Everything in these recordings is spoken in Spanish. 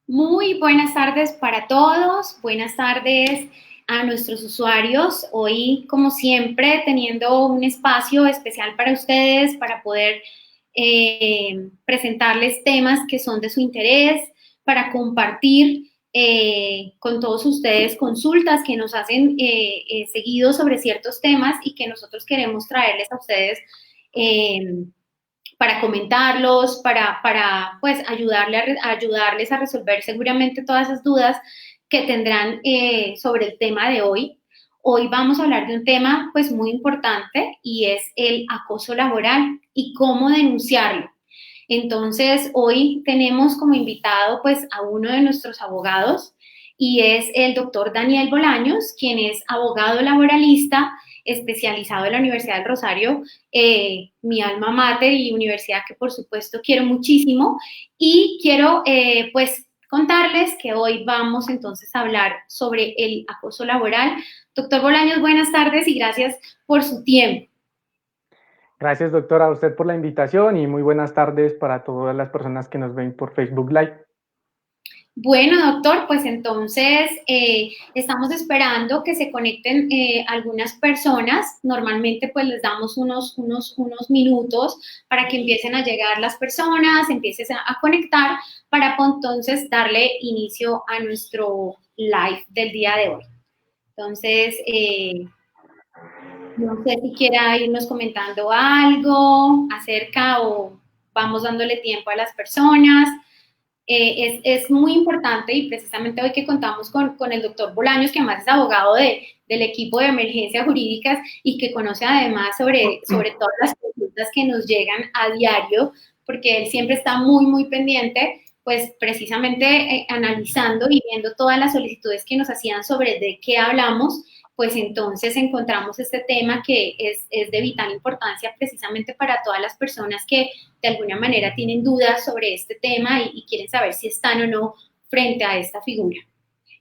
Muy buenas tardes para todos, buenas tardes a nuestros usuarios. Hoy, como siempre, teniendo un espacio especial para ustedes, para poder presentarles temas que son de su interés, para compartir con todos ustedes consultas que nos hacen seguido sobre ciertos temas y que nosotros queremos traerles a ustedes para comentarlos, para pues ayudarles a resolver seguramente todas esas dudas que tendrán sobre el tema de hoy. Hoy vamos a hablar de un tema pues muy importante y es el acoso laboral y cómo denunciarlo. Entonces, hoy tenemos como invitado pues a uno de nuestros abogados y es el doctor Daniel Bolaños, quien es abogado laboralista especializado en la Universidad del Rosario, mi alma mater y universidad que por supuesto quiero muchísimo. Y quiero pues contarles que hoy vamos entonces a hablar sobre el acoso laboral. Doctor Bolaños, buenas tardes y gracias por su tiempo. Gracias, doctora, a usted por la invitación y muy buenas tardes para todas las personas que nos ven por Facebook Live. Bueno, doctor, pues entonces estamos esperando que se conecten algunas personas. Normalmente pues les damos unos minutos para que empiecen a llegar las personas, empiecen a conectar para entonces darle inicio a nuestro live del día de hoy. Entonces, no sé si quiera irnos comentando algo acerca o vamos dándole tiempo a las personas. Es muy importante y precisamente hoy que contamos con el doctor Bolaños, que además es abogado del equipo de emergencias jurídicas y que conoce además sobre todas las consultas que nos llegan a diario, porque él siempre está muy pendiente, pues precisamente analizando y viendo todas las solicitudes que nos hacían sobre de qué hablamos, pues entonces encontramos este tema que es de vital importancia precisamente para todas las personas que de alguna manera tienen dudas sobre este tema y quieren saber si están o no frente a esta figura.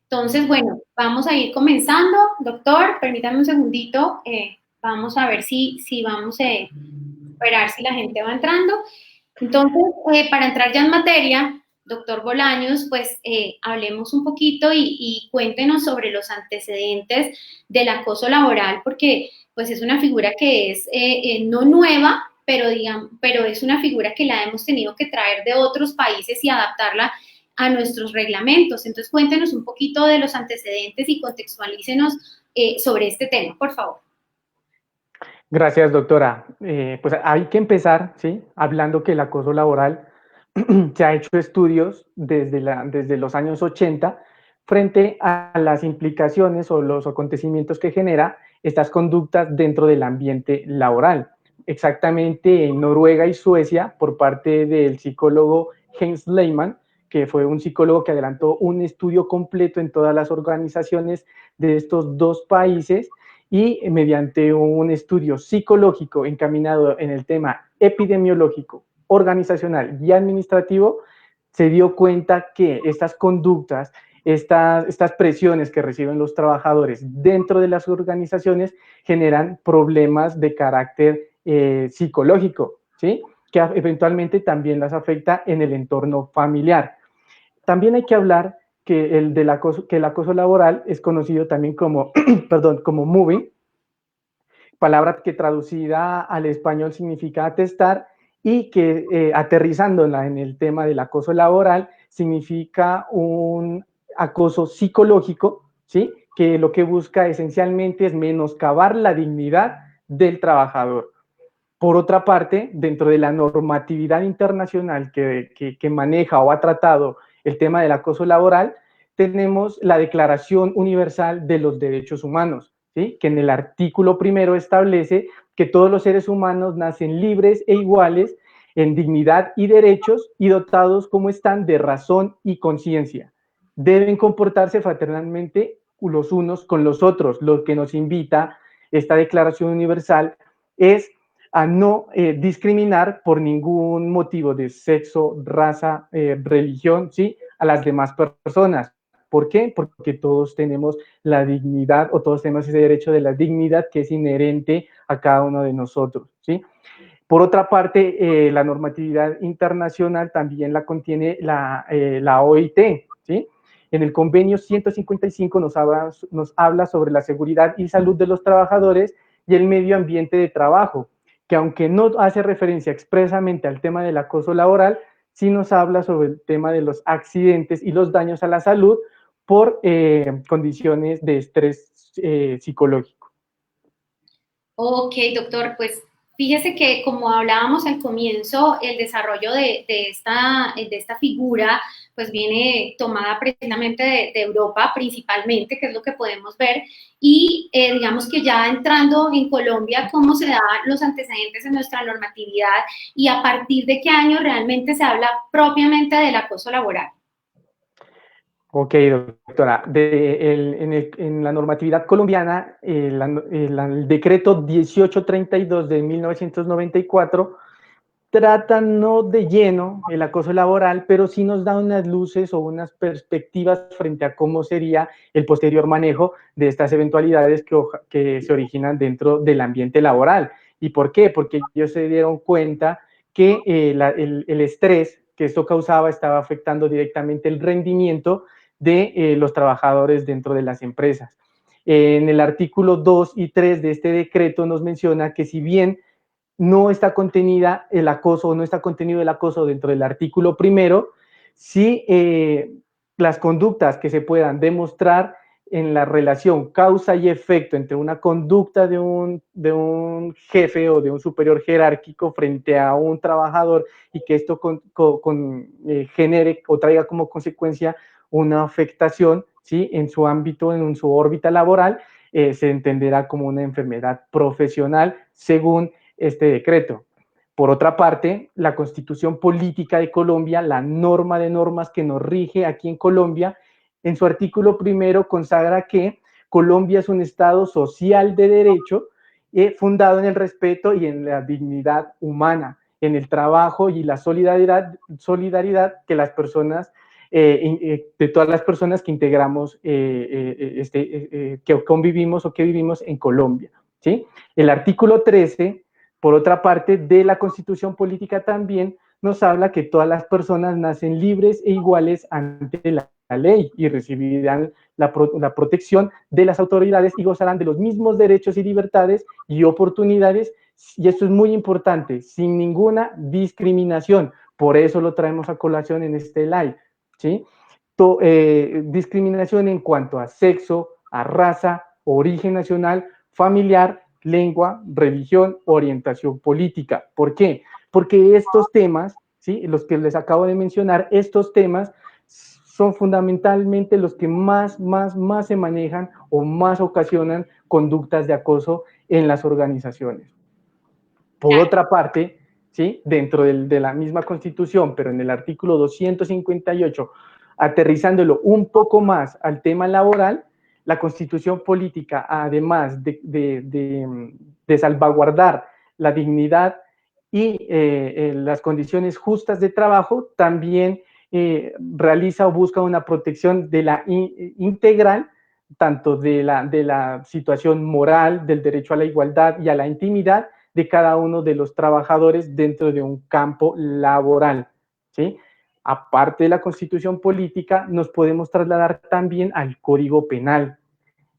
Entonces, bueno, vamos a ir comenzando. Doctor, permítame un segundito. Vamos a ver si vamos a esperar si la gente va entrando. Entonces, para entrar ya en materia, doctor Bolaños, pues hablemos un poquito y cuéntenos sobre los antecedentes del acoso laboral, porque pues es una figura que es no nueva, pero es una figura que la hemos tenido que traer de otros países y adaptarla a nuestros reglamentos. Entonces, cuéntenos un poquito de los antecedentes y contextualícenos sobre este tema, por favor. Gracias, doctora. Pues hay que empezar, ¿sí? Hablando que el acoso laboral se ha hecho estudios desde los años 80 frente a las implicaciones o los acontecimientos que genera estas conductas dentro del ambiente laboral. Exactamente en Noruega y Suecia, por parte del psicólogo Heinz Lehmann, que fue un psicólogo que adelantó un estudio completo en todas las organizaciones de estos dos países y mediante un estudio psicológico encaminado en el tema epidemiológico, organizacional y administrativo, se dio cuenta que estas conductas, estas presiones que reciben los trabajadores dentro de las organizaciones generan problemas de carácter psicológico, ¿sí? Que eventualmente también las afecta en el entorno familiar. También hay que hablar que que el acoso laboral es conocido también como, perdón, como moving, palabra que traducida al español significa atestar y que aterrizándola en el tema del acoso laboral significa un acoso psicológico, ¿sí? Que lo que busca esencialmente es menoscabar la dignidad del trabajador. Por otra parte, dentro de la normatividad internacional que maneja o ha tratado el tema del acoso laboral, tenemos la Declaración Universal de los Derechos Humanos, ¿sí? Que en el artículo primero establece que todos los seres humanos nacen libres e iguales en dignidad y derechos y dotados como están de razón y conciencia. Deben comportarse fraternalmente los unos con los otros. Lo que nos invita esta Declaración Universal es a no discriminar por ningún motivo de sexo, raza, religión, ¿sí? A las demás personas. ¿Por qué? Porque todos tenemos la dignidad o todos tenemos ese derecho de la dignidad que es inherente a cada uno de nosotros, ¿sí? Por otra parte, la normatividad internacional también la contiene la OIT, ¿sí? En el convenio 155 nos habla sobre la seguridad y salud de los trabajadores y el medio ambiente de trabajo, que aunque no hace referencia expresamente al tema del acoso laboral, sí nos habla sobre el tema de los accidentes y los daños a la salud por condiciones de estrés psicológico. Ok, doctor, pues fíjese que como hablábamos al comienzo, el desarrollo de esta figura pues viene tomada precisamente de Europa principalmente, que es lo que podemos ver, y digamos que ya entrando en Colombia, cómo se dan los antecedentes en nuestra normatividad y a partir de qué año realmente se habla propiamente del acoso laboral. Ok, doctora. En la normatividad colombiana, el decreto 1832 de 1994 trata no de lleno el acoso laboral, pero sí nos da unas luces o unas perspectivas frente a cómo sería el posterior manejo de estas eventualidades que se originan dentro del ambiente laboral. ¿Y por qué? Porque ellos se dieron cuenta que el estrés que esto causaba estaba afectando directamente el rendimiento de los trabajadores dentro de las empresas. En el artículo 2 y 3 de este decreto nos menciona que si bien no está contenida el acoso, no está contenido el acoso dentro del artículo primero, sí las conductas que se puedan demostrar en la relación causa y efecto entre una conducta de un jefe o de un superior jerárquico frente a un trabajador y que esto genere o traiga como consecuencia una afectación, ¿sí? En su ámbito, en su órbita laboral, se entenderá como una enfermedad profesional según este decreto. Por otra parte, la Constitución Política de Colombia, la norma de normas que nos rige aquí en Colombia, en su artículo primero consagra que Colombia es un Estado social de derecho fundado en el respeto y en la dignidad humana, en el trabajo y la solidaridad que las personas, de todas las personas que integramos, que convivimos o que vivimos en Colombia. ¿Sí? El artículo 13 por otra parte, de la Constitución Política también nos habla que todas las personas nacen libres e iguales ante la ley y recibirán la protección de las autoridades y gozarán de los mismos derechos y libertades y oportunidades, y esto es muy importante, sin ninguna discriminación. Por eso lo traemos a colación en este live, ¿sí? Discriminación en cuanto a sexo, a raza, origen nacional, familiar, lengua, religión, orientación política. ¿Por qué? Porque estos temas, ¿sí? Los que les acabo de mencionar, estos temas son fundamentalmente los que más se manejan o más ocasionan conductas de acoso en las organizaciones. Por otra parte, ¿sí? Dentro de la misma Constitución, pero en el artículo 258, aterrizándolo un poco más al tema laboral, la Constitución Política, además de salvaguardar la dignidad y las condiciones justas de trabajo, también realiza o busca una protección de la integral, tanto de la situación moral, del derecho a la igualdad y a la intimidad de cada uno de los trabajadores dentro de un campo laboral, ¿sí? Aparte de la Constitución Política, nos podemos trasladar también al Código Penal.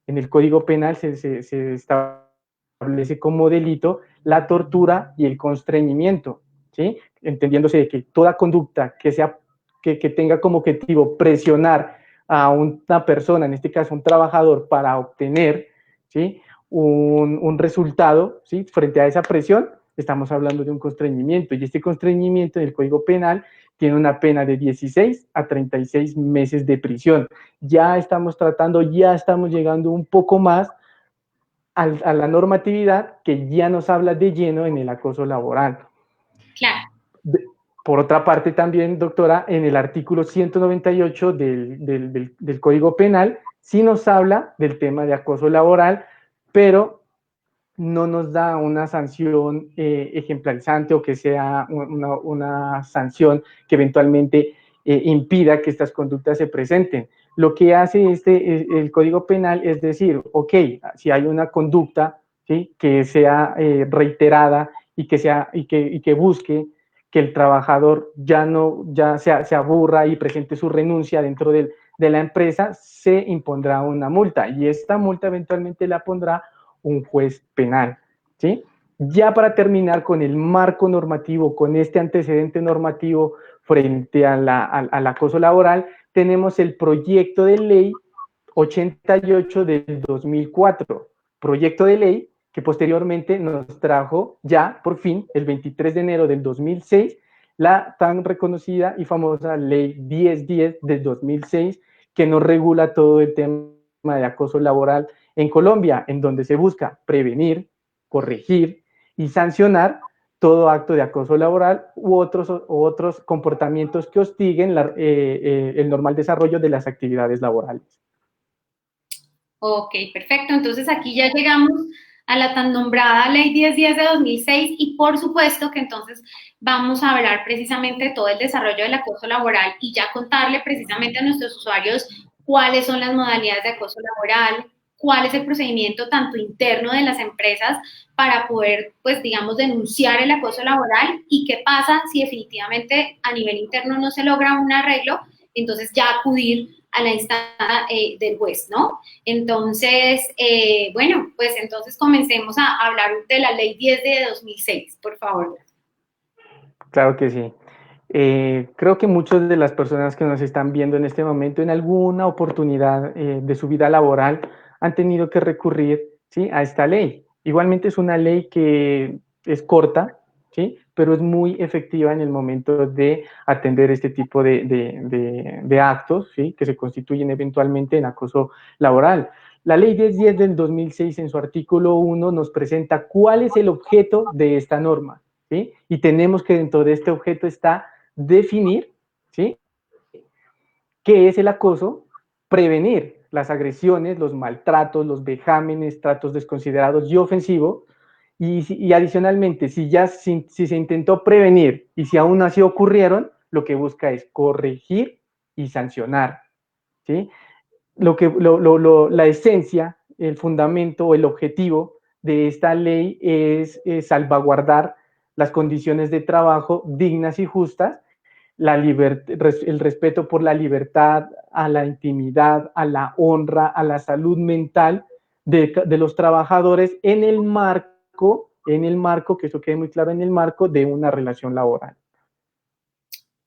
En el Código Penal se establece como delito la tortura y el constreñimiento, ¿sí? Entendiéndose de que toda conducta que tenga como objetivo presionar a una persona, en este caso un trabajador, para obtener, ¿sí? un resultado, ¿sí? Frente a esa presión, estamos hablando de un constreñimiento, y este constreñimiento en el Código Penal tiene una pena de 16 a 36 meses de prisión. Ya estamos llegando un poco más a la normatividad que ya nos habla de lleno en el acoso laboral. Claro. Por otra parte también, doctora, en el artículo 198 del Código Penal sí nos habla del tema de acoso laboral, pero no nos da una sanción ejemplarizante o que sea una sanción que eventualmente impida que estas conductas se presenten. Lo que hace el Código Penal es decir, ok, si hay una conducta, ¿sí? Que sea reiterada y que busque que el trabajador ya se aburra y presente su renuncia dentro de la empresa, se impondrá una multa, y esta multa eventualmente la pondrá un juez penal, ¿sí? Ya para terminar con el marco normativo, con este antecedente normativo frente al acoso laboral, tenemos el proyecto de ley 88 del 2004, proyecto de ley que posteriormente nos trajo ya, por fin, el 23 de enero del 2006, la tan reconocida y famosa ley 1010 del 2006, que nos regula todo el tema de acoso laboral en Colombia, en donde se busca prevenir, corregir y sancionar todo acto de acoso laboral u otros comportamientos que hostiguen el normal desarrollo de las actividades laborales. Ok, perfecto. Entonces aquí ya llegamos a la tan nombrada Ley 1010 de 2006 y por supuesto que entonces vamos a hablar precisamente de todo el desarrollo del acoso laboral y ya contarle precisamente a nuestros usuarios cuáles son las modalidades de acoso laboral, cuál es el procedimiento tanto interno de las empresas para poder, pues digamos, denunciar el acoso laboral y qué pasa si definitivamente a nivel interno no se logra un arreglo, entonces ya acudir a la instancia del juez, ¿no? Entonces, bueno, pues entonces comencemos a hablar de la ley 10 de 2006, por favor. Claro que sí. Creo que muchas de las personas que nos están viendo en este momento, en alguna oportunidad de su vida laboral, han tenido que recurrir, ¿sí?, a esta ley. Igualmente es una ley que es corta, ¿sí?, pero es muy efectiva en el momento de atender este tipo de actos, ¿sí?, que se constituyen eventualmente en acoso laboral. La ley 1010 del 2006, en su artículo 1, nos presenta cuál es el objeto de esta norma, ¿sí? Y tenemos que dentro de este objeto está definir, ¿sí?, qué es el acoso, prevenir las agresiones, los maltratos, los vejámenes, tratos desconsiderados y ofensivos, y adicionalmente, si se intentó prevenir y si aún así ocurrieron, lo que busca es corregir y sancionar, ¿sí? La esencia, el fundamento o el objetivo de esta ley es salvaguardar las condiciones de trabajo dignas y justas, el respeto por la libertad, a la intimidad, a la honra, a la salud mental de los trabajadores en el marco, que eso quede muy claro, en el marco de una relación laboral.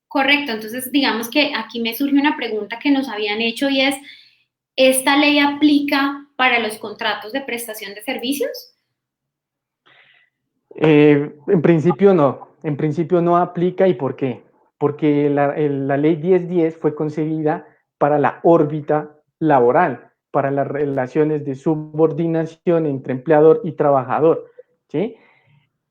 Correcto, entonces digamos que aquí me surge una pregunta que nos habían hecho y es, ¿esta ley aplica para los contratos de prestación de servicios? En principio no aplica. ¿Y por qué? Porque la ley 1010 fue concebida para la órbita laboral, para las relaciones de subordinación entre empleador y trabajador, ¿sí?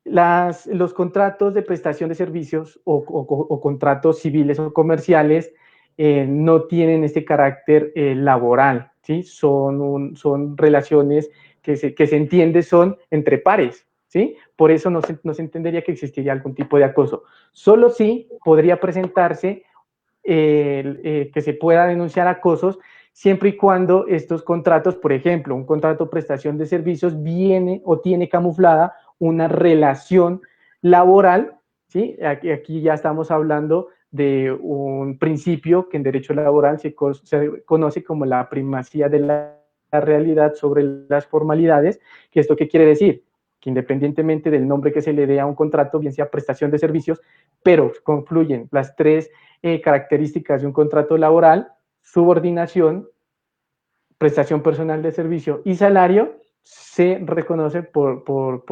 Los contratos de prestación de servicios o contratos civiles o comerciales no tienen este carácter laboral, ¿sí? Son relaciones que se entiende son entre pares, ¿sí? Por eso no se entendería que existiría algún tipo de acoso. Solo sí podría presentarse que se pueda denunciar acosos siempre y cuando estos contratos, por ejemplo, un contrato de prestación de servicios viene o tiene camuflada una relación laboral, ¿sí? Aquí ya estamos hablando de un principio que en derecho laboral se conoce como la primacía de la realidad sobre las formalidades. ¿Que esto qué quiere decir? Que independientemente del nombre que se le dé a un contrato, bien sea prestación de servicios, pero confluyen las tres características de un contrato laboral: subordinación, prestación personal de servicio y salario, se reconoce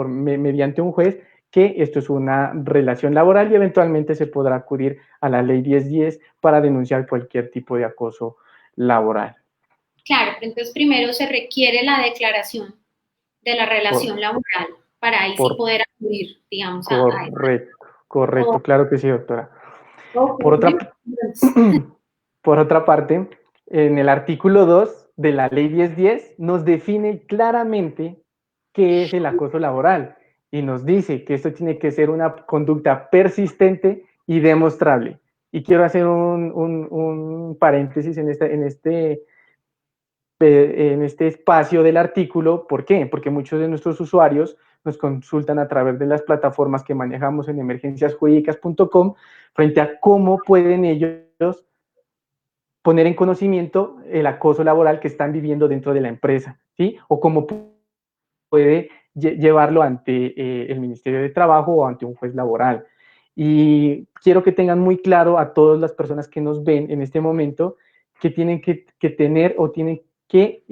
mediante un juez que esto es una relación laboral, y eventualmente se podrá acudir a la ley 1010 para denunciar cualquier tipo de acoso laboral. Claro, pero entonces primero se requiere la declaración de la relación laboral para ahí sí poder acudir, digamos, a correcto, claro que sí, doctora. Ok, Por otra, por otra parte, en el artículo 2 de la ley 1010 nos define claramente qué es el acoso laboral y nos dice que esto tiene que ser una conducta persistente y demostrable. Y quiero hacer un paréntesis en este espacio del artículo. ¿Por qué? Porque muchos de nuestros usuarios nos consultan a través de las plataformas que manejamos en emergenciasjurídicas.com frente a cómo pueden ellos poner en conocimiento el acoso laboral que están viviendo dentro de la empresa, ¿sí? O cómo puede llevarlo ante el Ministerio de Trabajo o ante un juez laboral. Y quiero que tengan muy claro a todas las personas que nos ven en este momento que tienen que tener o tienen que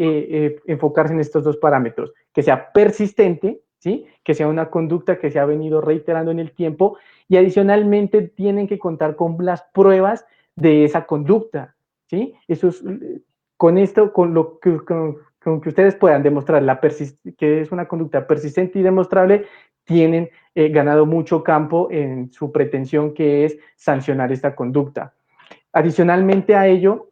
enfocarse en estos dos parámetros, que sea persistente, ¿sí? Que sea una conducta que se ha venido reiterando en el tiempo y adicionalmente tienen que contar con las pruebas de esa conducta, ¿sí? Eso es, con esto, con que ustedes puedan demostrar que es una conducta persistente y demostrable, tienen ganado mucho campo en su pretensión, que es sancionar esta conducta. Adicionalmente a ello,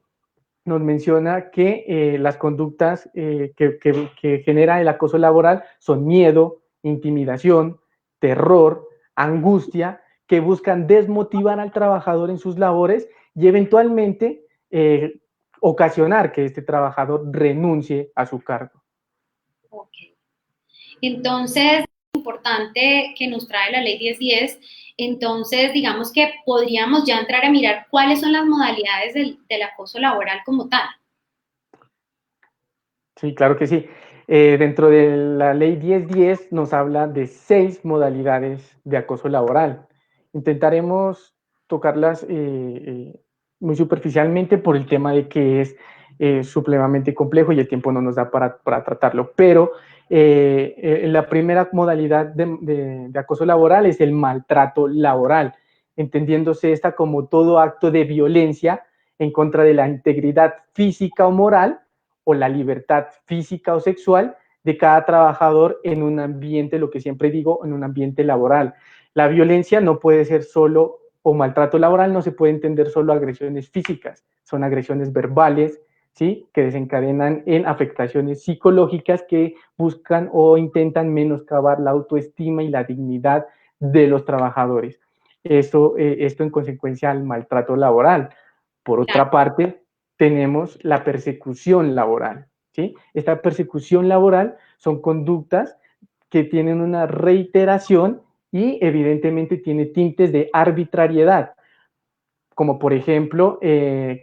nos menciona que las conductas que genera el acoso laboral son miedo, intimidación, terror, angustia, que buscan desmotivar al trabajador en sus labores y eventualmente ocasionar que este trabajador renuncie a su cargo. Ok. Entonces, es importante que nos trae la ley 1010. Entonces, digamos que podríamos ya entrar a mirar cuáles son las modalidades del acoso laboral como tal. Sí, claro que sí. Dentro de la ley 1010 nos habla de 6 modalidades de acoso laboral. Intentaremos tocarlas muy superficialmente por el tema de que es supremamente complejo y el tiempo no nos da para tratarlo. Pero la primera modalidad de acoso laboral es el maltrato laboral, entendiéndose esta como todo acto de violencia en contra de la integridad física o moral o la libertad física o sexual de cada trabajador en un ambiente, lo que siempre digo, en un ambiente laboral. La violencia no puede ser solo, o maltrato laboral no se puede entender solo agresiones físicas, son agresiones verbales, ¿sí? Que desencadenan en afectaciones psicológicas que buscan o intentan menoscabar la autoestima y la dignidad de los trabajadores. Esto en consecuencia al maltrato laboral. Por Claro. otra parte, tenemos la persecución laboral, ¿sí? Esta persecución laboral son conductas que tienen una reiteración y evidentemente tiene tintes de arbitrariedad, como por ejemplo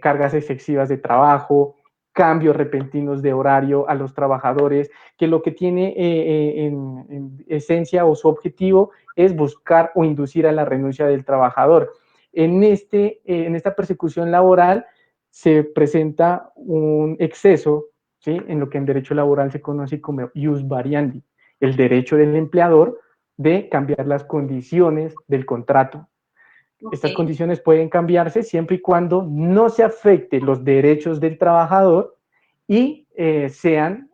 cargas excesivas de trabajo, cambios repentinos de horario a los trabajadores, que lo que tiene en esencia o su objetivo es buscar o inducir a la renuncia del trabajador. En esta persecución laboral se presenta un exceso, ¿sí? En lo que en derecho laboral se conoce como ius variandi, el derecho del empleador de cambiar las condiciones del contrato. Estas Okay. condiciones pueden cambiarse siempre y cuando no se afecte los derechos del trabajador y sean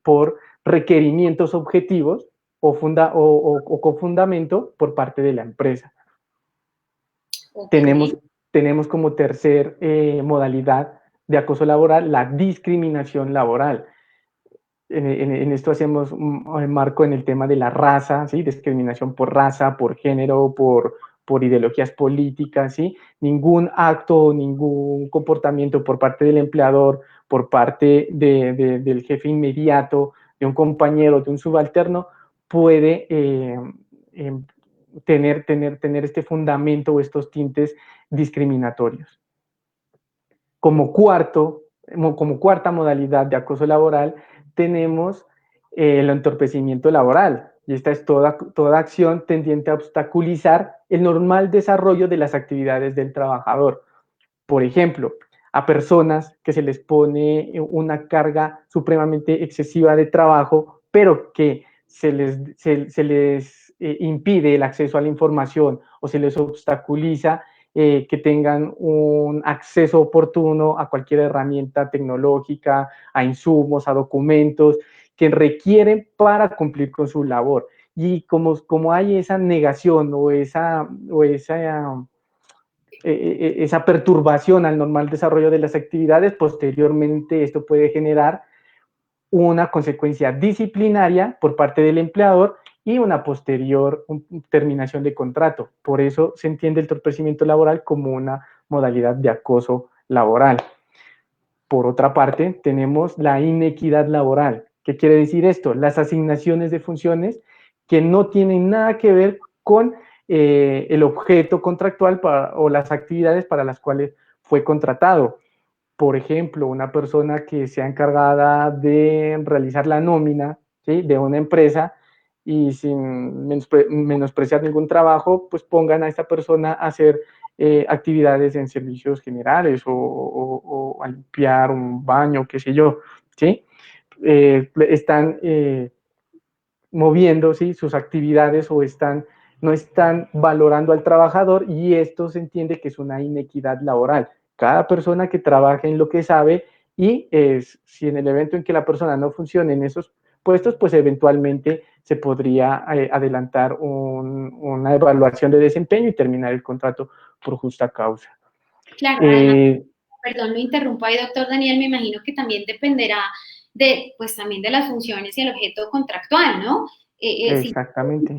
por requerimientos objetivos o con fundamento por parte de la empresa. Okay. Tenemos como tercer modalidad de acoso laboral la discriminación laboral. En esto hacemos un marco en el tema de la raza, ¿sí? Discriminación por raza, por género, por ideologías políticas, ¿sí? Ningún acto, ningún comportamiento por parte del empleador, por parte del jefe inmediato, de un compañero, de un subalterno, puede eh, tener este fundamento o estos tintes discriminatorios. Como cuarta modalidad de acoso laboral, tenemos el entorpecimiento laboral, y esta es toda acción tendiente a obstaculizar el normal desarrollo de las actividades del trabajador. Por ejemplo, a personas que se les pone una carga supremamente excesiva de trabajo, pero que se les impide el acceso a la información o se les obstaculiza que tengan un acceso oportuno a cualquier herramienta tecnológica, a insumos, a documentos que requieren para cumplir con su labor. Y como hay esa negación o esa perturbación al normal desarrollo de las actividades, posteriormente esto puede generar una consecuencia disciplinaria por parte del empleador y una posterior terminación de contrato. Por eso se entiende el entorpecimiento laboral como una modalidad de acoso laboral. Por otra parte, tenemos la inequidad laboral. ¿Qué quiere decir esto? Las asignaciones de funciones que no tienen nada que ver con el objeto contractual o las actividades para las cuales fue contratado. Por ejemplo, una persona que sea encargada de realizar la nómina, ¿sí?, de una empresa, y sin menospreciar ningún trabajo, pues pongan a esta persona a hacer actividades en servicios generales o a limpiar un baño, qué sé yo, ¿sí? Están moviendo, ¿sí?, sus actividades o no están valorando al trabajador, y esto se entiende que es una inequidad laboral. Cada persona que trabaje en lo que sabe, y si en el evento en que la persona no funcione en esos puestos, pues eventualmente se podría adelantar una evaluación de desempeño y terminar el contrato por justa causa. Claro, además, perdón, lo interrumpo ahí, doctor Daniel, me imagino que también dependerá pues también de las funciones y el objeto contractual, ¿no? Si Exactamente.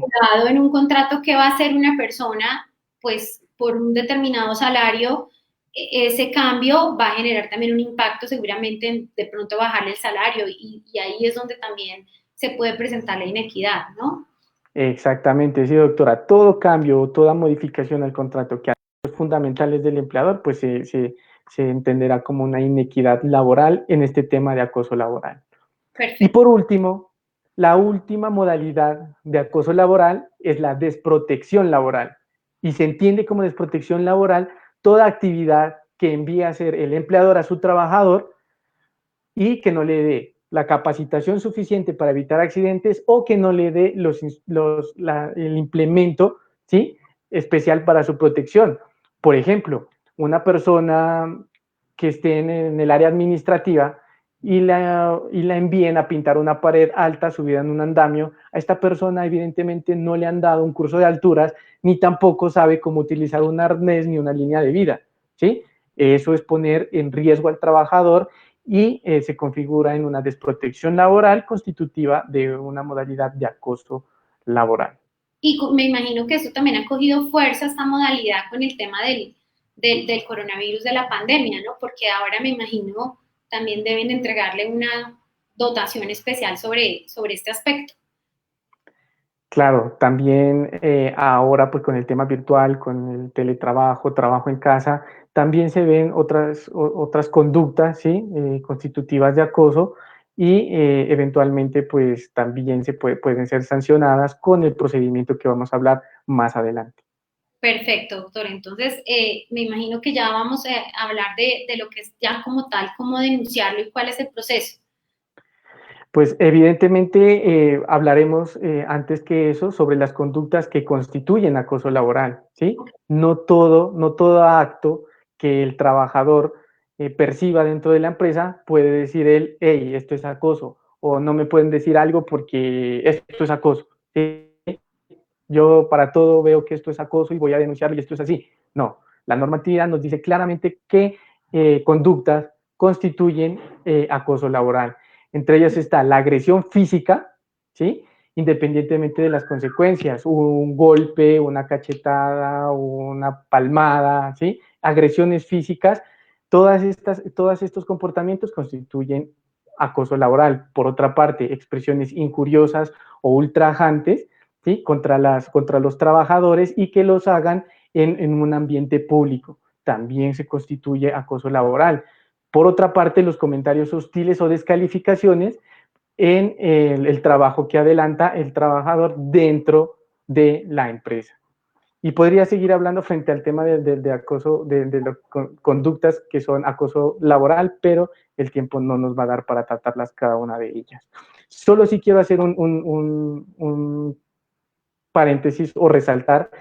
en un contrato que va a hacer una persona, pues por un determinado salario, ese cambio va a generar también un impacto seguramente en de pronto bajarle el salario y ahí es donde también se puede presentar la inequidad, ¿no? Exactamente, sí, doctora. Todo cambio, toda modificación al contrato que los fundamentales del empleador, pues se entenderá como una inequidad laboral en este tema de acoso laboral. Y Perfecto. por último, la última modalidad de acoso laboral es la desprotección laboral. Y se entiende como desprotección laboral toda actividad que envíe a hacer el empleador a su trabajador y que no le dé la capacitación suficiente para evitar accidentes, o que no le dé el implemento, ¿sí?, especial para su protección. Por ejemplo, una persona que esté en el área administrativa y la envíen a pintar una pared alta subida en un andamio, a esta persona evidentemente no le han dado un curso de alturas, ni tampoco sabe cómo utilizar un arnés ni una línea de vida, ¿sí? Eso es poner en riesgo al trabajador, y se configura en una desprotección laboral constitutiva de una modalidad de acoso laboral. Y me imagino que eso también ha cogido fuerza, esta modalidad, con el tema del coronavirus, de la pandemia, ¿no? Porque ahora me imagino también deben entregarle una dotación especial sobre este aspecto. Claro, también ahora pues con el tema virtual, con el teletrabajo, trabajo en casa, también se ven otras conductas, ¿sí?, constitutivas de acoso, y eventualmente pues también pueden ser sancionadas con el procedimiento que vamos a hablar más adelante. Perfecto, doctor. Entonces, me imagino que ya vamos a hablar de lo que es ya como tal, cómo denunciarlo y cuál es el proceso. Pues evidentemente hablaremos antes que eso sobre las conductas que constituyen acoso laboral, ¿sí? No todo acto que el trabajador perciba dentro de la empresa puede decir él, hey, esto es acoso, o no me pueden decir algo porque esto es acoso, ¿sí? Yo para todo veo que esto es acoso y voy a denunciarlo y esto es así. No, la normatividad nos dice claramente qué conductas constituyen acoso laboral. Entre ellas está la agresión física, ¿sí?, independientemente de las consecuencias, un golpe, una cachetada, una palmada, ¿sí?, agresiones físicas, todos estos comportamientos constituyen acoso laboral. Por otra parte, expresiones injuriosas o ultrajantes, ¿sí?, contra los trabajadores, y que los hagan en un ambiente público, también se constituye acoso laboral. Por otra parte, los comentarios hostiles o descalificaciones en el trabajo que adelanta el trabajador dentro de la empresa. Y podría seguir hablando frente al tema de acoso, de las conductas que son acoso laboral, pero el tiempo no nos va a dar para tratarlas cada una de ellas. Solo sí quiero hacer un paréntesis o resaltar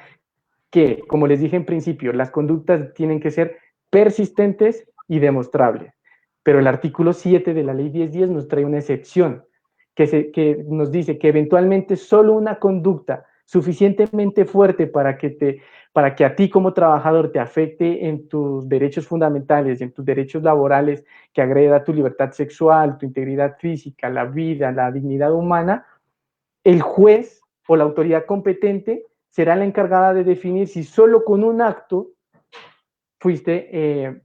que, como les dije en principio, las conductas tienen que ser persistentes y demostrables. Pero el artículo 7 de la ley 1010 nos trae una excepción que nos dice que eventualmente solo una conducta suficientemente fuerte para que a ti como trabajador te afecte en tus derechos fundamentales, en tus derechos laborales, que agreda tu libertad sexual, tu integridad física, la vida, la dignidad humana, el juez o la autoridad competente será la encargada de definir si solo con un acto fuiste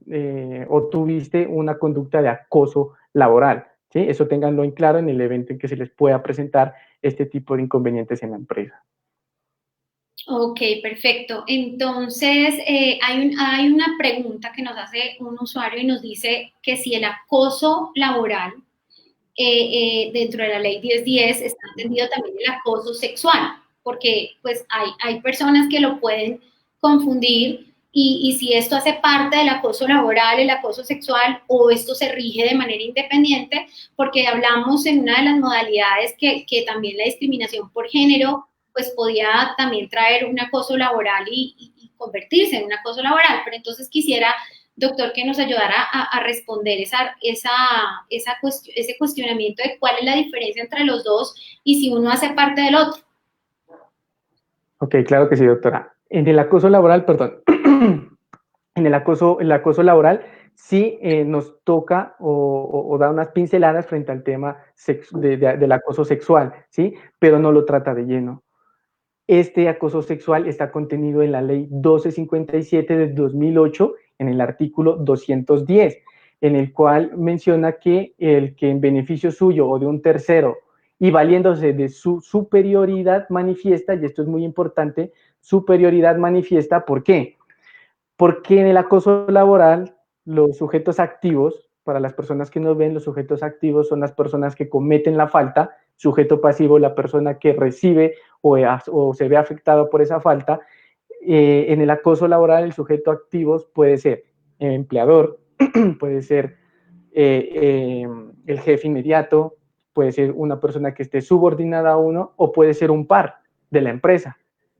o tuviste una conducta de acoso laboral. ¿sí? Eso ténganlo en claro en el evento en que se les pueda presentar este tipo de inconvenientes en la empresa. Ok, perfecto. Entonces, hay una pregunta que nos hace un usuario y nos dice que si el acoso laboral dentro de la ley 1010 está entendido también el acoso sexual, porque pues hay personas que lo pueden confundir y si esto hace parte del acoso laboral, el acoso sexual, o esto se rige de manera independiente, porque hablamos en una de las modalidades que también la discriminación por género pues podía también traer un acoso laboral y convertirse en un acoso laboral, pero entonces quisiera doctor, que nos ayudara a responder ese cuestionamiento de cuál es la diferencia entre los dos y si uno hace parte del otro. Ok, claro que sí, doctora. En el acoso laboral, perdón, en el acoso laboral sí nos toca o da unas pinceladas frente al tema del acoso sexual, ¿sí? Pero no lo trata de lleno. Este acoso sexual está contenido en la ley 1257 de 2008, en el artículo 210, en el cual menciona que el que en beneficio suyo o de un tercero y valiéndose de su superioridad manifiesta, y esto es muy importante, superioridad manifiesta, ¿por qué? Porque en el acoso laboral, los sujetos activos, para las personas que nos ven, los sujetos activos son las personas que cometen la falta, sujeto pasivo, la persona que recibe o se ve afectado por esa falta. En el acoso laboral, el sujeto activo puede ser el empleador, puede ser el jefe inmediato, puede ser una persona que esté subordinada a uno o puede ser un par de la empresa.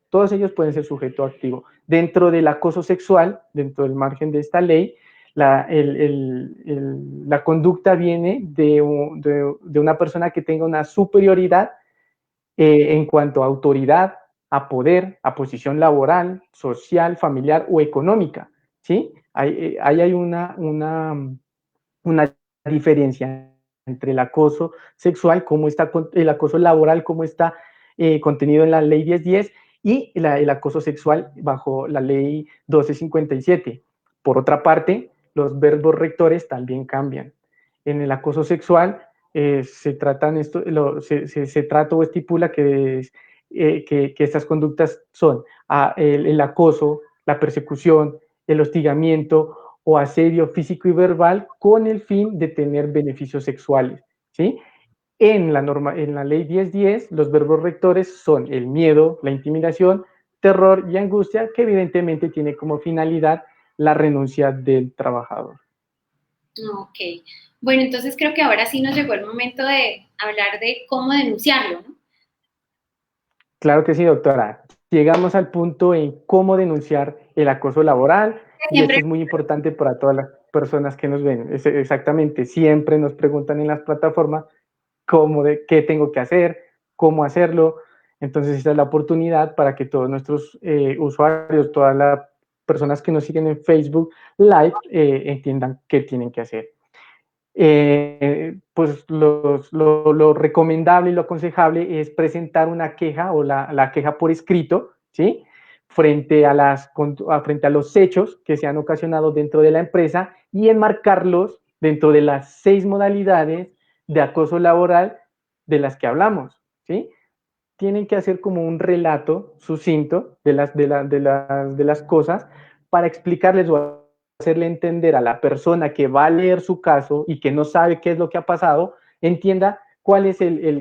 Todos ellos pueden ser sujeto activo. Dentro del acoso sexual, dentro del margen de esta ley, la conducta viene de una persona que tenga una superioridad en cuanto a autoridad, a poder, a posición laboral, social, familiar o económica, ¿sí? Ahí hay una diferencia entre el acoso sexual, cómo está el acoso laboral, cómo está contenido en la ley 1010 y el acoso sexual bajo la ley 1257. Por otra parte, los verbos rectores también cambian. En el acoso sexual se trata o estipula que estas conductas son el acoso, la persecución, el hostigamiento o asedio físico y verbal con el fin de tener beneficios sexuales, ¿sí? En la ley 1010, los verbos rectores son el miedo, la intimidación, terror y angustia, que evidentemente tiene como finalidad la renuncia del trabajador. Ok. Bueno, entonces creo que ahora sí nos llegó el momento de hablar de cómo denunciarlo, ¿no? Claro que sí, doctora. Llegamos al punto en cómo denunciar el acoso laboral y esto Siempre es muy importante para todas las personas que nos ven. Exactamente, siempre nos preguntan en las plataformas qué tengo que hacer, cómo hacerlo. Entonces, esta es la oportunidad para que todos nuestros usuarios, todas las personas que nos siguen en Facebook Live, entiendan qué tienen que hacer. Pues lo recomendable y lo aconsejable es presentar una queja o la queja por escrito, ¿sí? Frente frente a los hechos que se han ocasionado dentro de la empresa y enmarcarlos dentro de las 6 modalidades de acoso laboral de las que hablamos, ¿sí? Tienen que hacer como un relato sucinto de las cosas para explicarles o hacerle entender a la persona que va a leer su caso y que no sabe qué es lo que ha pasado, entienda cuál es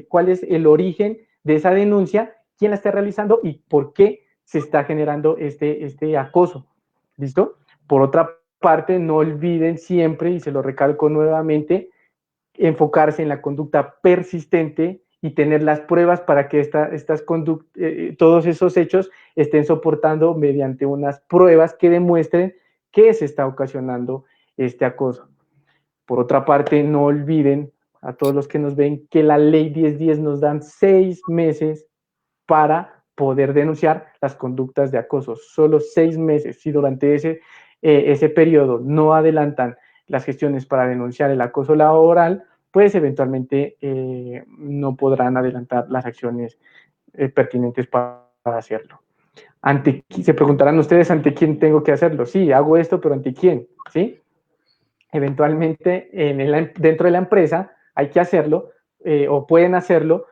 cuál es el origen de esa denuncia, quién la está realizando y por qué se está generando este acoso. ¿Listo? Por otra parte, no olviden siempre, y se lo recalco nuevamente, enfocarse en la conducta persistente y tener las pruebas para que todos esos hechos estén soportando mediante unas pruebas que demuestren que se está ocasionando este acoso. Por otra parte, no olviden a todos los que nos ven que la ley 1010 nos dan 6 meses para poder denunciar las conductas de acoso. Solo 6 meses. Si durante ese periodo no adelantan las gestiones para denunciar el acoso laboral, pues eventualmente no podrán adelantar las acciones pertinentes para hacerlo. Se preguntarán ustedes ante quién tengo que hacerlo. Sí, hago esto, pero ¿ante quién? ¿Sí? Eventualmente dentro de la empresa hay que hacerlo o pueden hacerlo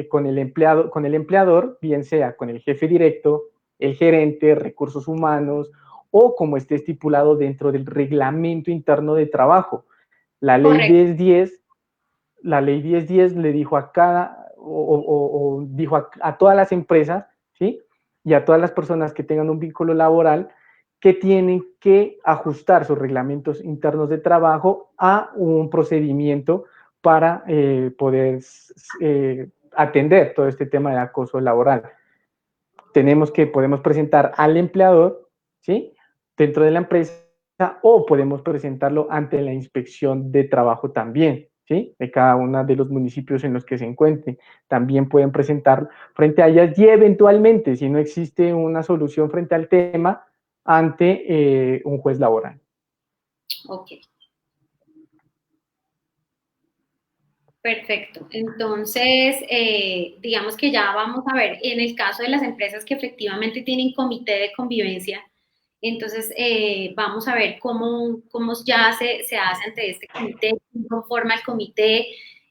con el empleador, bien sea con el jefe directo, el gerente, recursos humanos, o como esté estipulado dentro del reglamento interno de trabajo. La ley Correcto. 1010, la ley 1010 le dijo a cada, o dijo a todas las empresas, ¿sí? Y a todas las personas que tengan un vínculo laboral, que tienen que ajustar sus reglamentos internos de trabajo a un procedimiento para poder atender todo este tema de acoso laboral. Podemos presentar al empleador, ¿sí? Dentro de la empresa, o podemos presentarlo ante la inspección de trabajo también, ¿sí? De cada uno de los municipios en los que se encuentren. También pueden presentar frente a ellas y eventualmente, si no existe una solución frente al tema, ante un juez laboral. Ok. Perfecto. Entonces, digamos que ya vamos a ver, en el caso de las empresas que efectivamente tienen comité de convivencia, entonces vamos a ver cómo ya se hace ante este comité, quién conforma el comité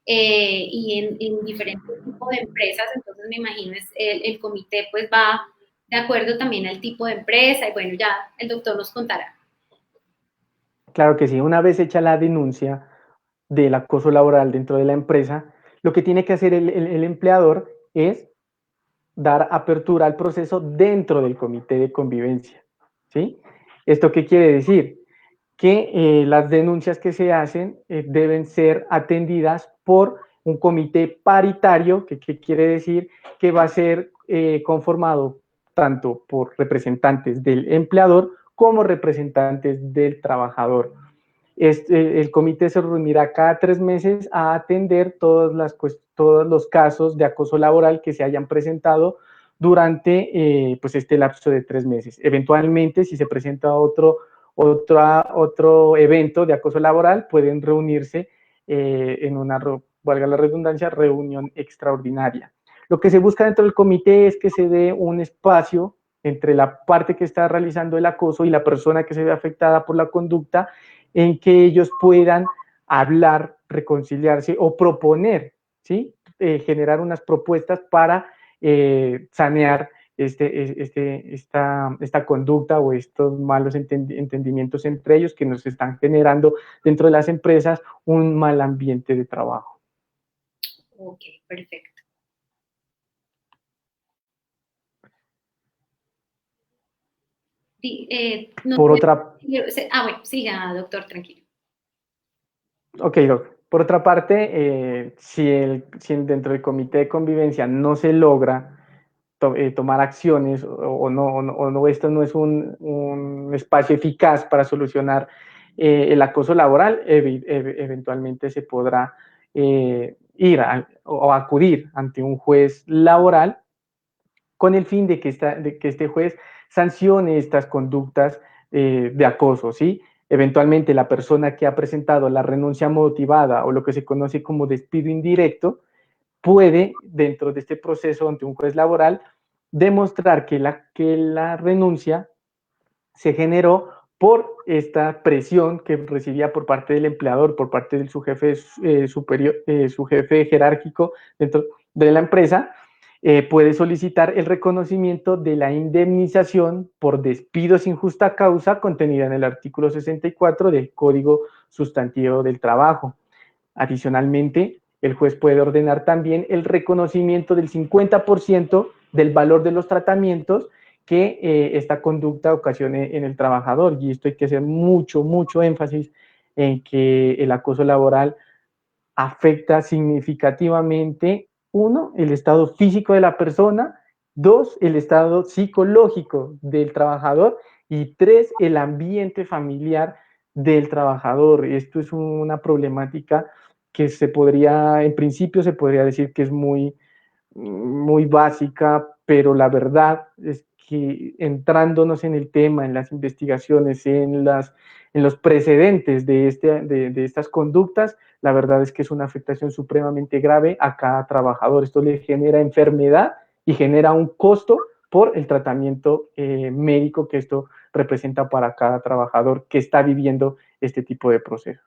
y en diferentes tipos de empresas, entonces me imagino el comité pues va de acuerdo también al tipo de empresa y bueno, ya el doctor nos contará. Claro que sí, una vez hecha la denuncia del acoso laboral dentro de la empresa, lo que tiene que hacer el empleador es dar apertura al proceso dentro del comité de convivencia, ¿sí? ¿Esto qué quiere decir? Que las denuncias que se hacen deben ser atendidas por un comité paritario, que quiere decir que va a ser conformado tanto por representantes del empleador como representantes del trabajador. El comité se reunirá cada 3 meses a atender todos los casos de acoso laboral que se hayan presentado durante pues este lapso de 3 meses. Eventualmente, si se presenta otro evento de acoso laboral, pueden reunirse en una, valga la redundancia, reunión extraordinaria. Lo que se busca dentro del comité es que se dé un espacio entre la parte que está realizando el acoso y la persona que se ve afectada por la conducta, en que ellos puedan hablar, reconciliarse o proponer, ¿sí? Generar unas propuestas para sanear esta conducta o estos malos entendimientos entre ellos que nos están generando dentro de las empresas un mal ambiente de trabajo. Ok, perfecto. No Por sé, otra, bueno, siga, doctor, tranquilo. ok, por otra parte, si dentro del comité de convivencia no se logra tomar acciones o no, esto no es un espacio eficaz para solucionar el acoso laboral, eventualmente se podrá ir o acudir ante un juez laboral con el fin de que este juez sancione estas conductas de acoso, ¿sí? Eventualmente la persona que ha presentado la renuncia motivada o lo que se conoce como despido indirecto puede, dentro de este proceso ante un juez laboral, demostrar que la renuncia se generó por esta presión que recibía por parte del empleador, por parte de su jefe superior, su jefe jerárquico dentro de la empresa. Puede solicitar el reconocimiento de la indemnización por despido sin justa causa contenida en el artículo 64 del Código Sustantivo del Trabajo. Adicionalmente, el juez puede ordenar también el reconocimiento del 50% del valor de los tratamientos que esta conducta ocasione en el trabajador. Y esto hay que hacer mucho énfasis en que el acoso laboral afecta significativamente, uno, el estado físico de la persona, dos, el estado psicológico del trabajador y tres, el ambiente familiar del trabajador. Esto es una problemática que en principio se podría decir que es muy básica, pero la verdad es que entrándonos en el tema, en las investigaciones, en los precedentes de estas conductas, la verdad es que es una afectación supremamente grave a cada trabajador. Esto le genera enfermedad y genera un costo por el tratamiento médico que esto representa para cada trabajador que está viviendo este tipo de proceso.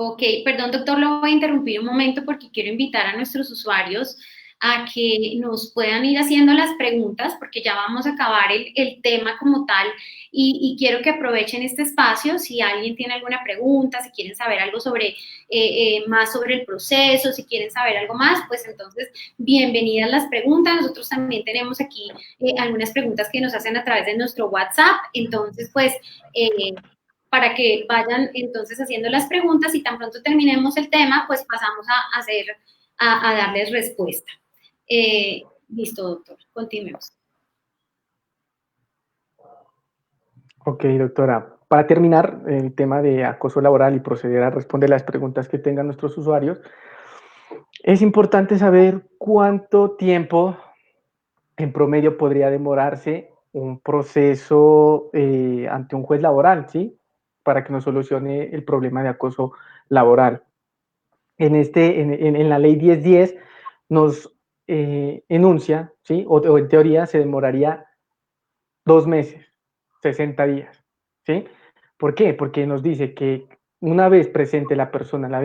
Ok, perdón, doctor, lo voy a interrumpir un momento porque quiero invitar a nuestros usuarios a que nos puedan ir haciendo las preguntas, porque ya vamos a acabar el tema como tal y quiero que aprovechen este espacio. Si alguien tiene alguna pregunta, si quieren saber algo sobre más sobre el proceso, si quieren saber algo más, pues entonces bienvenidas las preguntas. Nosotros también tenemos aquí algunas preguntas que nos hacen a través de nuestro WhatsApp, entonces pues para que vayan entonces haciendo las preguntas y tan pronto terminemos el tema, pues pasamos a hacer, a darles respuesta. Listo, doctor, continuemos. Ok, doctora. Para terminar el tema de acoso laboral y proceder a responder las preguntas que tengan nuestros usuarios, es importante saber cuánto tiempo en promedio podría demorarse un proceso ante un juez laboral, ¿sí? Para que nos solucione el problema de acoso laboral. En la ley 1010 nos enuncia, ¿sí? O en teoría se demoraría 2 meses, 60 días, ¿sí? ¿Por qué? Porque nos dice que una vez presente la persona la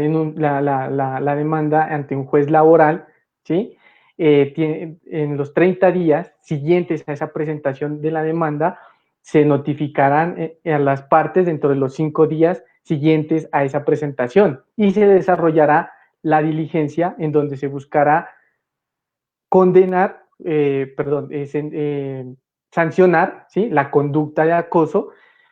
demanda ante un juez laboral, ¿sí? En los 30 días siguientes a esa presentación de la demanda, se notificarán a las partes dentro de los 5 días siguientes a esa presentación y se desarrollará la diligencia en donde se buscará condenar, sancionar, ¿sí? La conducta de acoso,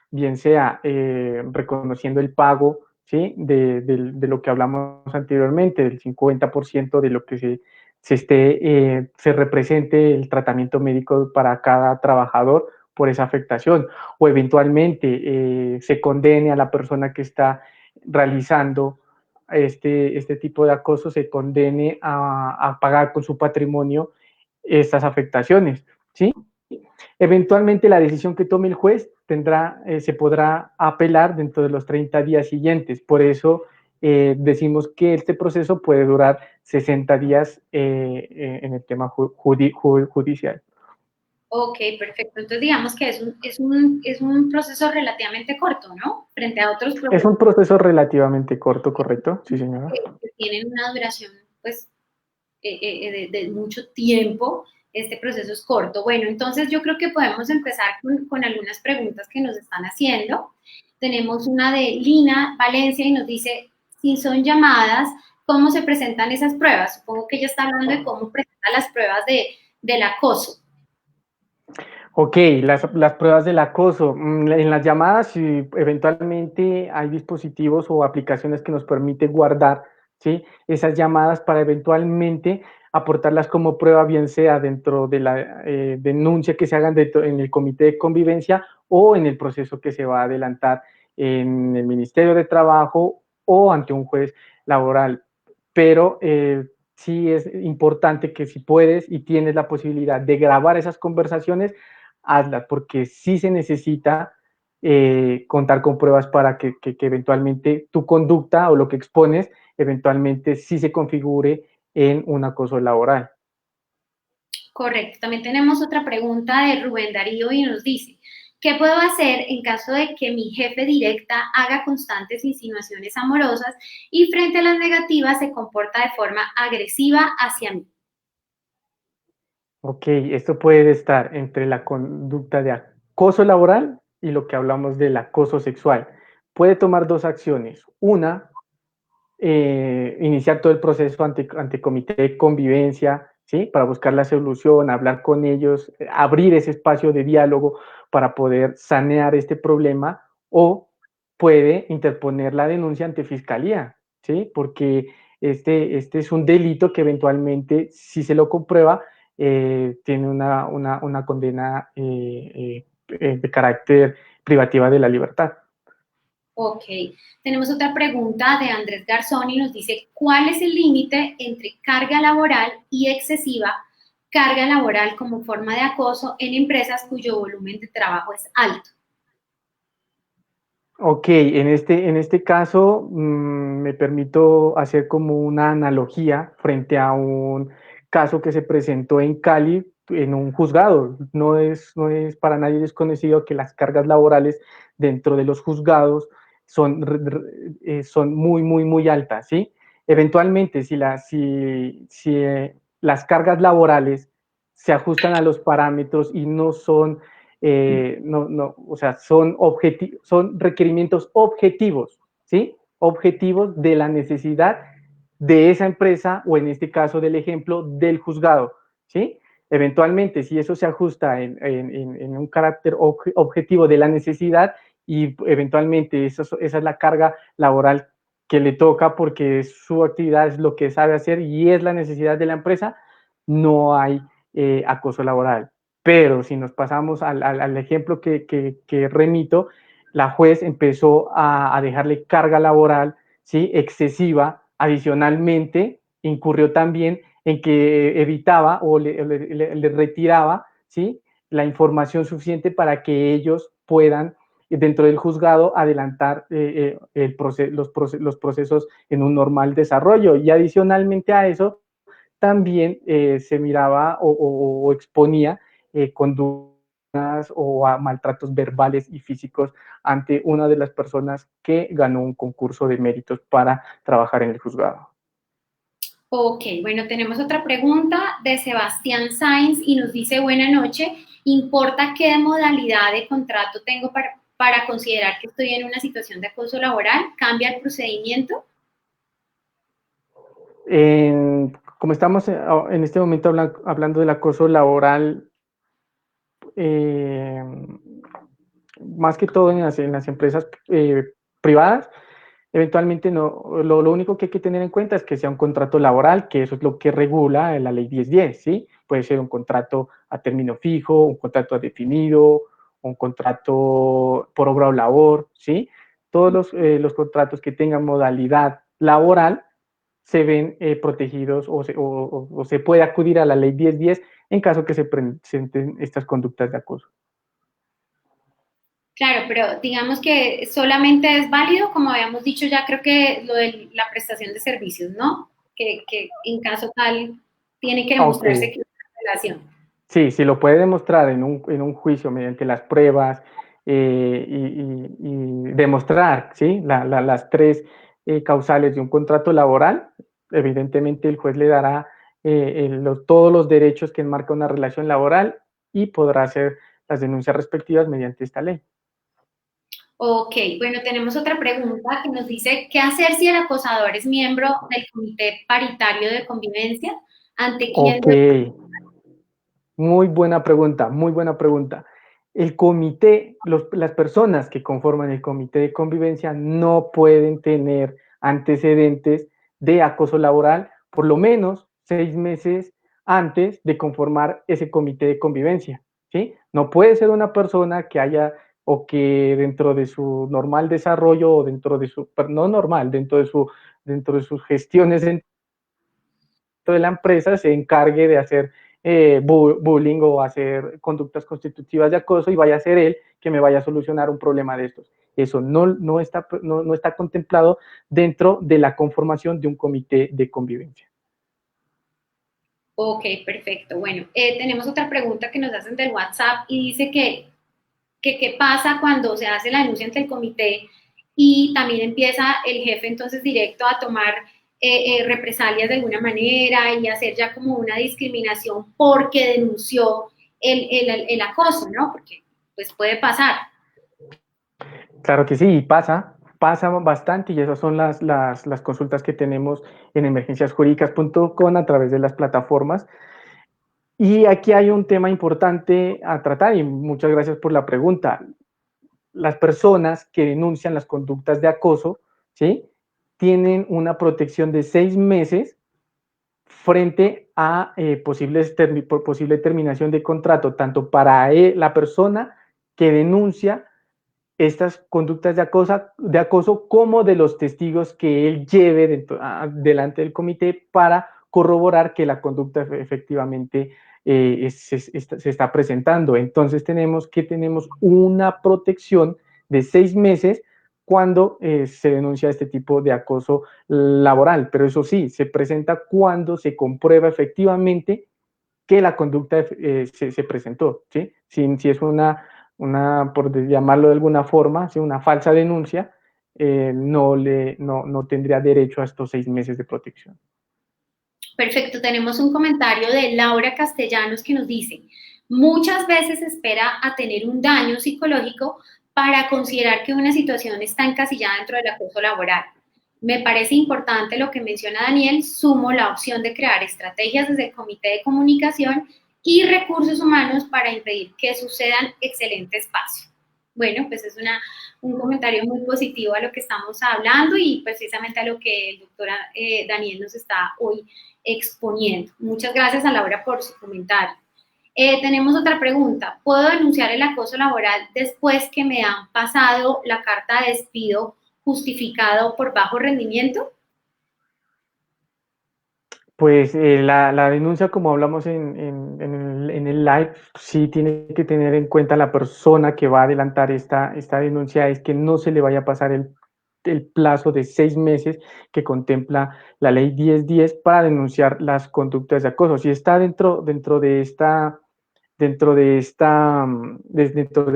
bien sea reconociendo el pago, ¿sí? De lo que hablamos anteriormente, del 50% de lo que se represente el tratamiento médico para cada trabajador por esa afectación, o eventualmente se condene a la persona que está realizando este tipo de acoso, se condene a pagar con su patrimonio estas afectaciones, ¿sí? Eventualmente la decisión que tome el juez se podrá apelar dentro de los 30 días siguientes. Por eso decimos que este proceso puede durar 60 días en el tema judicial. Ok, perfecto. Entonces digamos que es un proceso relativamente corto, ¿no? Frente a otros Es procesos un proceso relativamente corto, ¿correcto? Sí, señora. que tienen una duración, pues, de mucho tiempo. Este proceso es corto. Bueno, entonces yo creo que podemos empezar con algunas preguntas que nos están haciendo. Tenemos una de Lina Valencia y nos dice, si son llamadas, ¿cómo se presentan esas pruebas? Supongo que ella está hablando de cómo presenta las pruebas del acoso. Ok, las pruebas del acoso. En las llamadas, si eventualmente hay dispositivos o aplicaciones que nos permiten guardar, ¿sí? Esas llamadas para eventualmente aportarlas como prueba, bien sea dentro de la denuncia que se hagan en el comité de convivencia o en el proceso que se va a adelantar en el Ministerio de Trabajo o ante un juez laboral. Pero sí es importante que si puedes y tienes la posibilidad de grabar esas conversaciones, hazla, porque sí se necesita contar con pruebas para que eventualmente tu conducta o lo que expones eventualmente sí se configure en un acoso laboral. Correcto. También tenemos otra pregunta de Rubén Darío y nos dice, ¿qué puedo hacer en caso de que mi jefe directa haga constantes insinuaciones amorosas y frente a las negativas se comporta de forma agresiva hacia mí? Ok, esto puede estar entre la conducta de acoso laboral y lo que hablamos del acoso sexual. Puede tomar dos acciones. Una, iniciar todo el proceso ante comité de convivencia, ¿sí? Para buscar la solución, hablar con ellos, abrir ese espacio de diálogo para poder sanear este problema, o puede interponer la denuncia ante fiscalía, ¿sí? Porque este es un delito que eventualmente, si se lo comprueba, tiene una condena de carácter privativa de la libertad. Ok. Tenemos otra pregunta de Andrés Garzón y nos dice, ¿cuál es el límite entre carga laboral y excesiva carga laboral como forma de acoso en empresas cuyo volumen de trabajo es alto? Ok, en este caso me permito hacer como una analogía frente a un caso que se presentó en Cali en un juzgado. No es para nadie desconocido que las cargas laborales dentro de los juzgados son muy, muy, muy altas, ¿sí? Eventualmente, si las cargas laborales se ajustan a los parámetros y no son, o sea, son requerimientos objetivos, ¿sí? Objetivos de la necesidad de esa empresa o en este caso del ejemplo del juzgado, ¿sí? Eventualmente, si eso se ajusta en un carácter objetivo de la necesidad y eventualmente esa es la carga laboral que le toca porque su actividad es lo que sabe hacer y es la necesidad de la empresa, no hay acoso laboral. Pero si nos pasamos al ejemplo que remito, la juez empezó a dejarle carga laboral, ¿sí? Excesiva. Adicionalmente, incurrió también en que evitaba o le retiraba, ¿sí? La información suficiente para que ellos puedan, dentro del juzgado, adelantar los procesos en un normal desarrollo. Y adicionalmente a eso, también se miraba o exponía conductas o a maltratos verbales y físicos ante una de las personas que ganó un concurso de méritos para trabajar en el juzgado. Ok, bueno, tenemos otra pregunta de Sebastián Sainz y nos dice, buena noche, ¿importa qué modalidad de contrato tengo para considerar que estoy en una situación de acoso laboral? ¿Cambia el procedimiento? Como estamos en este momento hablando del acoso laboral, eh, más que todo en las empresas privadas, eventualmente no, lo único que hay que tener en cuenta es que sea un contrato laboral, que eso es lo que regula la ley 1010, ¿sí? Puede ser un contrato a término fijo, un contrato definido, un contrato por obra o labor, ¿sí? Todos los contratos que tengan modalidad laboral se ven protegidos o se puede acudir a la ley 1010 en caso que se presenten estas conductas de acoso. Claro, pero digamos que solamente es válido, como habíamos dicho ya, creo que lo de la prestación de servicios, ¿no? Que en caso tal tiene que demostrarse Aunque que hay una relación. sí, si lo puede demostrar en un juicio mediante las pruebas y demostrar, ¿sí? Las tres causales de un contrato laboral, evidentemente el juez le dará todos los derechos que enmarca una relación laboral y podrá hacer las denuncias respectivas mediante esta ley. Ok, bueno, tenemos otra pregunta que nos dice, ¿qué hacer si el acosador es miembro del Comité Paritario de Convivencia? ¿Ante quién Ok, debe? muy buena pregunta, muy buena pregunta. El comité, las personas que conforman el comité de convivencia no pueden tener antecedentes de acoso laboral por lo menos 6 meses antes de conformar ese comité de convivencia, ¿sí? No puede ser una persona que haya o que dentro de su normal desarrollo o dentro de su, no normal, dentro de sus gestiones dentro de la empresa se encargue de hacer bullying o hacer conductas constitutivas de acoso y vaya a ser él que me vaya a solucionar un problema de estos. Eso no está contemplado dentro de la conformación de un comité de convivencia. Ok, perfecto. Bueno, tenemos otra pregunta que nos hacen del WhatsApp y dice que qué pasa cuando se hace la denuncia ante el comité y también empieza el jefe entonces directo a tomar represalias de alguna manera y hacer ya como una discriminación porque denunció el acoso, ¿no? Porque pues puede pasar. Claro que sí, pasa bastante y esas son las consultas que tenemos en emergenciasjurídicas.com a través de las plataformas. Y aquí hay un tema importante a tratar y muchas gracias por la pregunta. Las personas que denuncian las conductas de acoso, ¿sí? Tienen una protección de 6 meses frente a posible terminación de contrato, tanto para la persona que denuncia estas conductas de acoso como de los testigos que él lleve delante del comité para corroborar que la conducta efectivamente se está presentando. Entonces tenemos una protección de 6 meses cuando se denuncia este tipo de acoso laboral, pero eso sí, se presenta cuando se comprueba efectivamente que la conducta se presentó, ¿sí? Si es por llamarlo de alguna forma, ¿sí? Una falsa denuncia, no tendría derecho a estos 6 meses de protección. Perfecto, tenemos un comentario de Laura Castellanos que nos dice, muchas veces se espera a tener un daño psicológico para considerar que una situación está encasillada dentro del acoso laboral. Me parece importante lo que menciona Daniel, sumo la opción de crear estrategias desde el Comité de Comunicación y recursos humanos para impedir que sucedan. Excelente espacio. Bueno, pues es un comentario muy positivo a lo que estamos hablando y precisamente a lo que el doctor Daniel nos está hoy exponiendo. Muchas gracias a Laura por su comentario. Tenemos otra pregunta. ¿Puedo denunciar el acoso laboral después que me han pasado la carta de despido justificado por bajo rendimiento? Pues la denuncia, como hablamos en el live, sí tiene que tener en cuenta la persona que va a adelantar esta denuncia, es que no se le vaya a pasar el plazo de 6 meses que contempla la ley 1010 para denunciar las conductas de acoso. Si está dentro de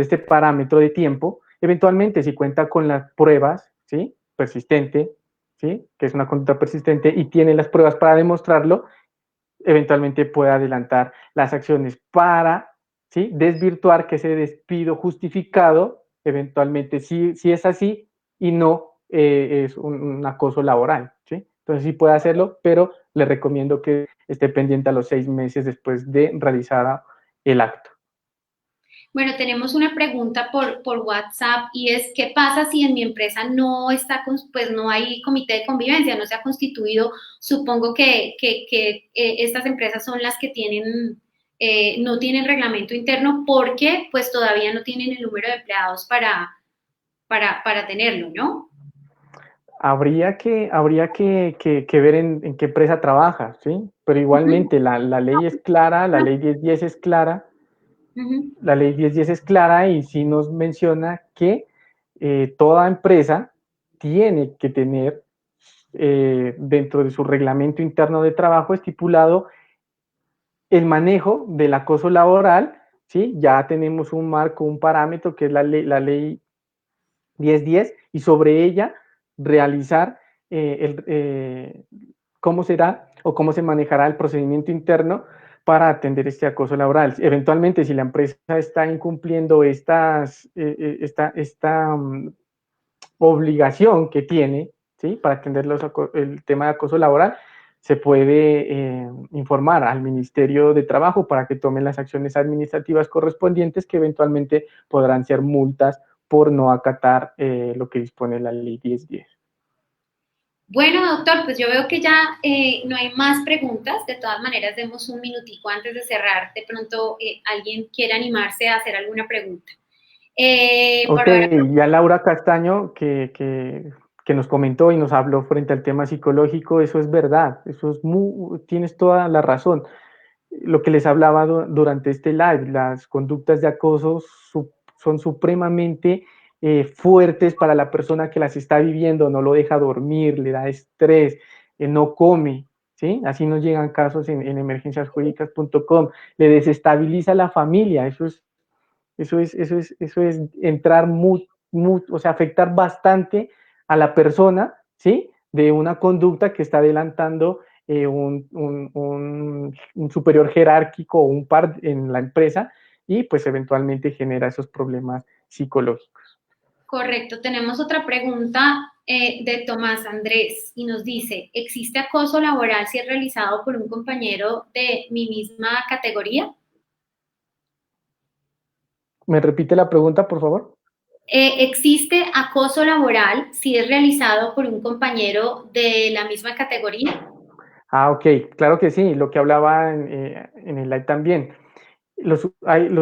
este parámetro de tiempo, eventualmente si cuenta con las pruebas, ¿sí? Persistente, ¿sí? Que es una conducta persistente y tiene las pruebas para demostrarlo, eventualmente puede adelantar las acciones para, ¿sí? Desvirtuar que ese despido justificado, eventualmente sí es así y no es un acoso laboral, ¿sí? Entonces sí puede hacerlo, pero le recomiendo que esté pendiente a los 6 meses después de realizar el acto. Bueno, tenemos una pregunta por WhatsApp y es, ¿qué pasa si en mi empresa no está, pues no hay comité de convivencia, no se ha constituido? Supongo que estas empresas son las que tienen, no tienen reglamento interno porque pues todavía no tienen el número de empleados para tenerlo, ¿no? Habría que ver en qué empresa trabaja, ¿sí? Pero igualmente la ley es clara, la ley 1010 es clara, la ley 1010 es clara y sí nos menciona que toda empresa tiene que tener dentro de su reglamento interno de trabajo estipulado el manejo del acoso laboral, ¿sí? Ya tenemos un marco, un parámetro que es la ley 1010 y sobre ella realizar cómo será o cómo se manejará el procedimiento interno para atender este acoso laboral. Eventualmente, si la empresa está incumpliendo esta obligación que tiene, ¿sí? Para atender el tema de acoso laboral, se puede informar al Ministerio de Trabajo para que tomen las acciones administrativas correspondientes que eventualmente podrán ser multas por no acatar lo que dispone la ley 1010. Bueno, doctor, pues yo veo que ya no hay más preguntas. De todas maneras, demos un minutico antes de cerrar. De pronto, alguien quiere animarse a hacer alguna pregunta. Ok, Por ahora, ya Laura Castaño, que nos comentó y nos habló frente al tema psicológico, eso es verdad, tienes toda la razón. Lo que les hablaba durante este live, las conductas de acoso son supremamente fuertes para la persona que las está viviendo, no lo deja dormir, le da estrés, no come, ¿sí? Así nos llegan casos en emergenciasjurídicas.com, le desestabiliza la familia, eso es entrar o sea, afectar bastante a la persona, ¿sí? De una conducta que está adelantando un superior jerárquico o un par en la empresa y pues eventualmente genera esos problemas psicológicos. correcto. Tenemos otra pregunta de Tomás Andrés y nos dice, ¿existe acoso laboral si es realizado por un compañero de mi misma categoría? ¿Me repite la pregunta, por favor? ¿Existe acoso laboral si es realizado por un compañero de la misma categoría? Ah, ok, claro que sí, lo que hablaba en el live también. Los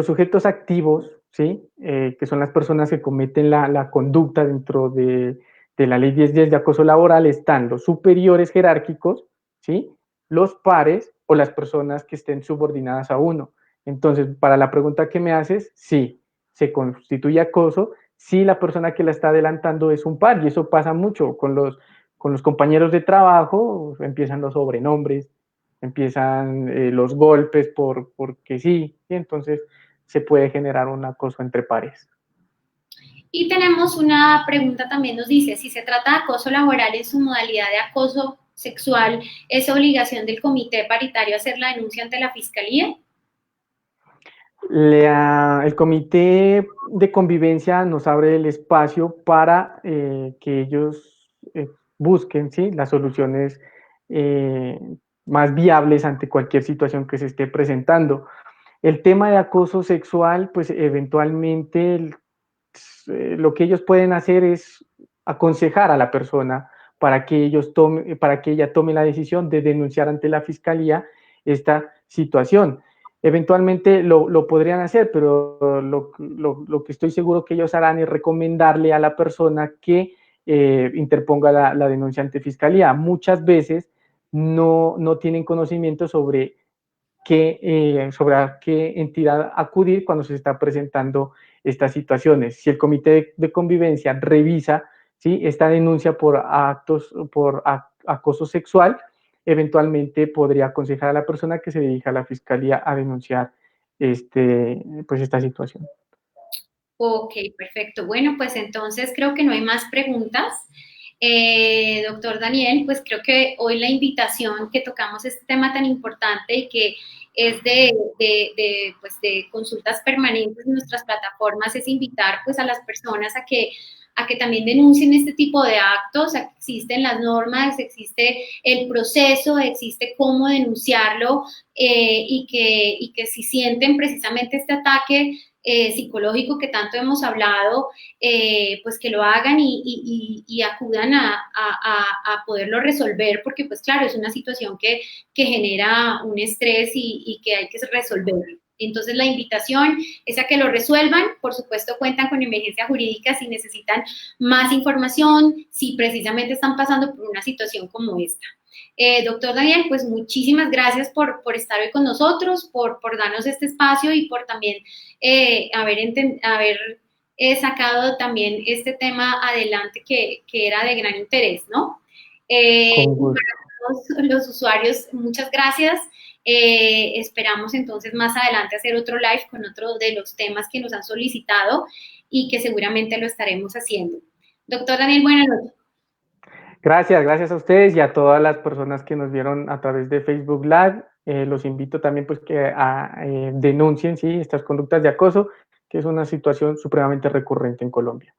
sujetos activos, ¿sí? Que son las personas que cometen la conducta dentro de la ley 1010 de acoso laboral, están los superiores jerárquicos, ¿sí? Los pares o las personas que estén subordinadas a uno. Entonces, para la pregunta que me haces, sí, se constituye acoso si la persona que la está adelantando es un par, y eso pasa mucho con los compañeros de trabajo, empiezan los sobrenombres, empiezan los golpes porque sí, y entonces se puede generar un acoso entre pares. Y tenemos una pregunta también, nos dice, si se trata de acoso laboral en su modalidad de acoso sexual, ¿es obligación del comité paritario hacer la denuncia ante la fiscalía? El comité de convivencia nos abre el espacio para que ellos busquen, ¿sí?, las soluciones eh, más viables ante cualquier situación que se esté presentando. El tema de acoso sexual, pues eventualmente lo que ellos pueden hacer es aconsejar a la persona para que ella tome la decisión de denunciar ante la fiscalía esta situación. Eventualmente lo podrían hacer, pero lo que estoy seguro que ellos harán es recomendarle a la persona que interponga la denuncia ante fiscalía. Muchas veces no tienen conocimiento sobre a qué entidad acudir cuando se está presentando estas situaciones. Si el comité de convivencia revisa, ¿sí?, esta denuncia por acoso sexual, eventualmente podría aconsejar a la persona que se dirija a la fiscalía a denunciar pues esta situación. Ok, perfecto. Bueno, pues entonces creo que no hay más preguntas. Doctor Daniel, pues creo que hoy la invitación que tocamos este tema tan importante y que es pues de consultas permanentes en nuestras plataformas es invitar pues a las personas a que también denuncien este tipo de actos, a que existen las normas, existe el proceso, existe cómo denunciarlo y que si sienten precisamente este ataque psicológico que tanto hemos hablado, pues que lo hagan y acudan a poderlo resolver, porque pues claro, es una situación que genera un estrés y que hay que resolver. Entonces la invitación es a que lo resuelvan. Por supuesto cuentan con emergencia jurídica si necesitan más información, si precisamente están pasando por una situación como esta. Doctor Daniel, pues muchísimas gracias por estar hoy con nosotros, por darnos este espacio y por también haber sacado también este tema adelante que era de gran interés, ¿no? Con gusto. Para todos los usuarios, muchas gracias. Esperamos entonces más adelante hacer otro live con otro de los temas que nos han solicitado y que seguramente lo estaremos haciendo. Doctor Daniel, buenas noches. Gracias a ustedes y a todas las personas que nos vieron a través de Facebook Live. Los invito también pues que denuncien, ¿sí?, estas conductas de acoso, que es una situación supremamente recurrente en Colombia.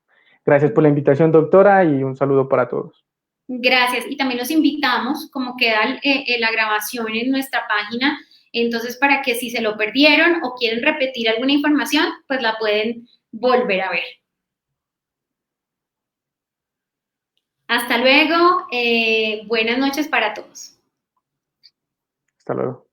Gracias por la invitación, doctora, y un saludo para todos. Gracias. Y también los invitamos, como queda la grabación en nuestra página, entonces para que si se lo perdieron o quieren repetir alguna información, pues la pueden volver a ver. Hasta luego. Buenas noches para todos. Hasta luego.